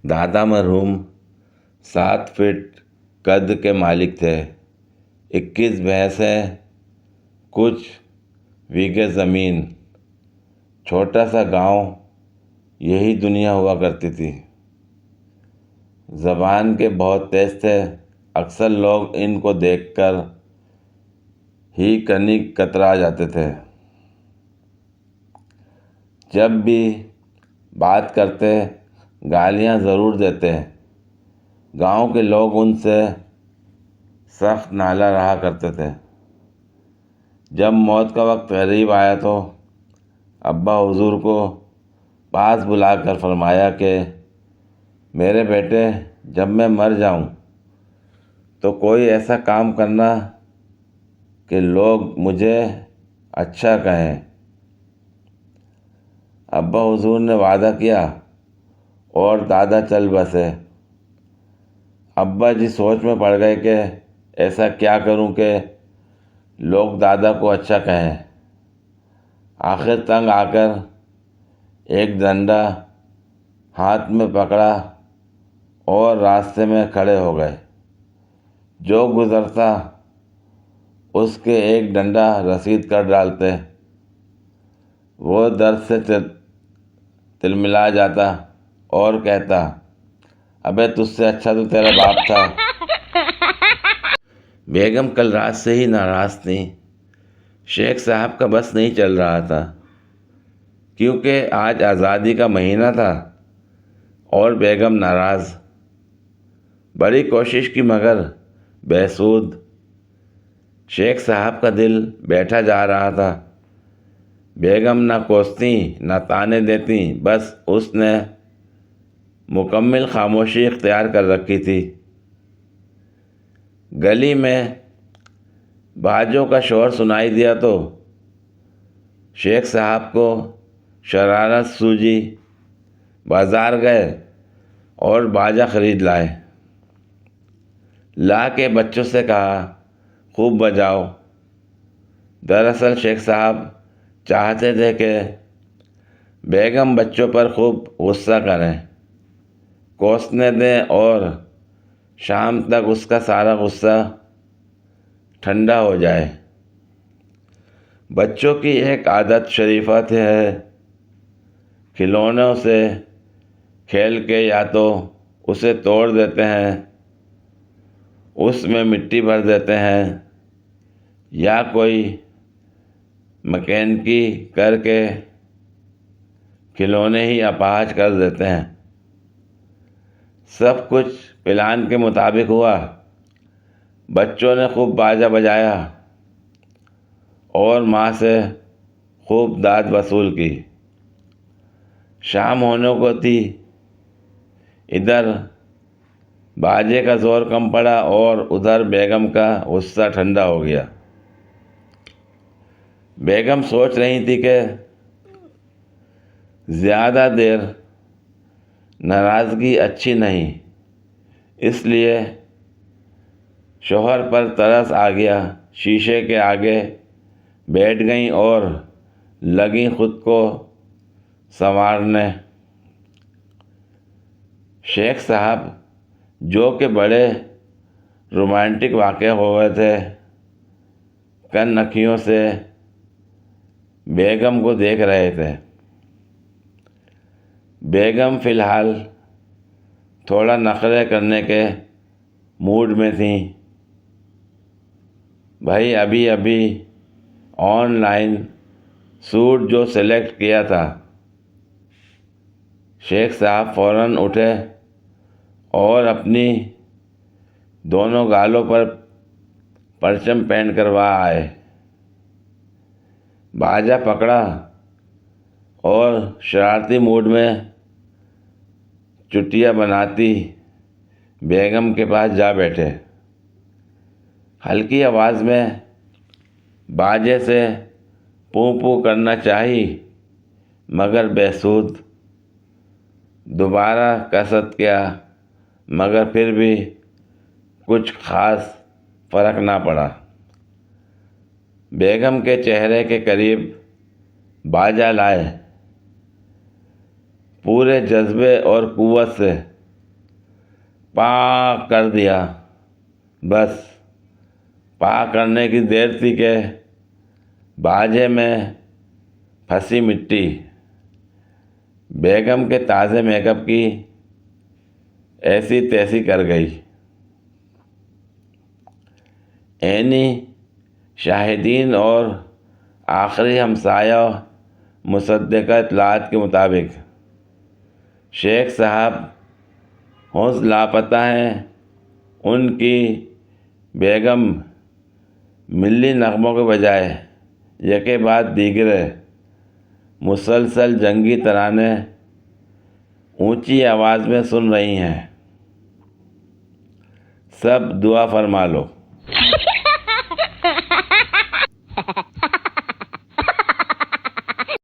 دادا مرحوم 7 فٹ قد کے مالک تھے۔ 21 بھینسیں، کچھ بیگھے زمین، چھوٹا سا گاؤں، یہی دنیا ہوا کرتی تھی۔ زبان کے بہت تیز تھے، اکثر لوگ ان کو دیکھ کر ہی کنی کترا جاتے تھے۔ جب بھی بات کرتے گالیاں ضرور دیتے۔ گاؤں کے لوگ ان سے سخت نالاں رہا کرتے تھے۔ جب موت کا وقت قریب آیا تو ابا حضور کو پاس بلا کر فرمایا کہ میرے بیٹے، جب میں مر جاؤں تو کوئی ایسا کام کرنا کہ لوگ مجھے اچھا کہیں۔ ابا حضور نے وعدہ کیا اور دادا چل بسے۔ ابا جی سوچ میں پڑ گئے کہ ایسا کیا کروں کہ لوگ دادا کو اچھا کہیں۔ آخر تنگ آ کر ایک ڈنڈا ہاتھ میں پکڑا اور راستے میں کھڑے ہو گئے۔ جو گزرتا اس کے ایک ڈنڈا رسید کر ڈالتے۔ وہ درد سے تلملا جاتا اور کہتا، ابے تجھ سے اچھا تو تیرا باپ تھا۔ بیگم کل رات سے ہی ناراض تھی۔ شیخ صاحب کا بس نہیں چل رہا تھا، کیونکہ آج آزادی کا مہینہ تھا اور بیگم ناراض۔ بڑی کوشش کی مگر بے سود۔ شیخ صاحب کا دل بیٹھا جا رہا تھا۔ بیگم نہ کوستی نہ طعنے دیتی، بس اس نے مکمل خاموشی اختیار کر رکھی تھی۔ گلی میں باجوں کا شور سنائی دیا تو شیخ صاحب کو شرارت سوجی۔ بازار گئے اور باجا خرید لائے۔ لا کے بچوں سے کہا، خوب بجاؤ۔ دراصل شیخ صاحب چاہتے تھے کہ بیگم بچوں پر خوب غصہ کریں، کوسنے دیں اور شام تک اس کا سارا غصہ ٹھنڈا ہو جائے۔ بچوں کی ایک عادت شریفہ ہے، کھلونوں سے کھیل کے یا تو اسے توڑ دیتے ہیں، اس میں مٹی بھر دیتے ہیں، یا کوئی مکینکی کر کے کھلونے ہی اپاہج کر دیتے ہیں۔ سب کچھ پلان کے مطابق ہوا۔ بچوں نے خوب باجا بجایا اور ماں سے خوب داد وصول کی۔ شام ہونے کو تھی۔ ادھر باجے کا زور کم پڑا اور ادھر بیگم کا غصہ ٹھنڈا ہو گیا۔ بیگم سوچ رہی تھی کہ زیادہ دیر ناراضگی اچھی نہیں، اس لیے شوہر پر ترس آ گیا۔ شیشے کے آگے بیٹھ گئیں اور لگیں خود کو سنوارنے۔ شیخ صاحب جو کہ بڑے رومانٹک واقع ہوئے تھے، کن اکھیوں سے بیگم کو دیکھ رہے تھے۔ بیگم فی الحال تھوڑا نخرے کرنے کے موڈ میں تھیں۔ بھائی ابھی آن لائن سوٹ جو سلیکٹ کیا تھا۔ شیخ صاحب فوراً اٹھے اور اپنی دونوں گالوں پر پرچم پینٹ کروا آئے۔ باجا پکڑا اور شرارتی موڈ میں چٹیاں بناتی بیگم کے پاس جا بیٹھے۔ ہلکی آواز میں باجے سے پوں پوں کرنا چاہی مگر بے سود۔ دوبارہ قصد کیا مگر پھر بھی کچھ خاص فرق نہ پڑا۔ بیگم کے چہرے کے قریب باجا لائے، پورے جذبے اور قوت سے پاک کر دیا۔ بس پاک کرنے کی دیر تھی کہ باجے میں پھنسی مٹی، بیگم کے تازے میک اپ کی ایسی تیسی کر گئی۔ عینی شاہدین اور آخری ہمسایہ مصدقہ اطلاعات کے مطابق شیخ صاحب حوض لاپتہ ہیں۔ ان کی بیگم ملی نغموں کے بجائے یکے بعد دیگرے مسلسل جنگی ترانے اونچی آواز میں سن رہی ہیں۔ سب دعا فرما لو۔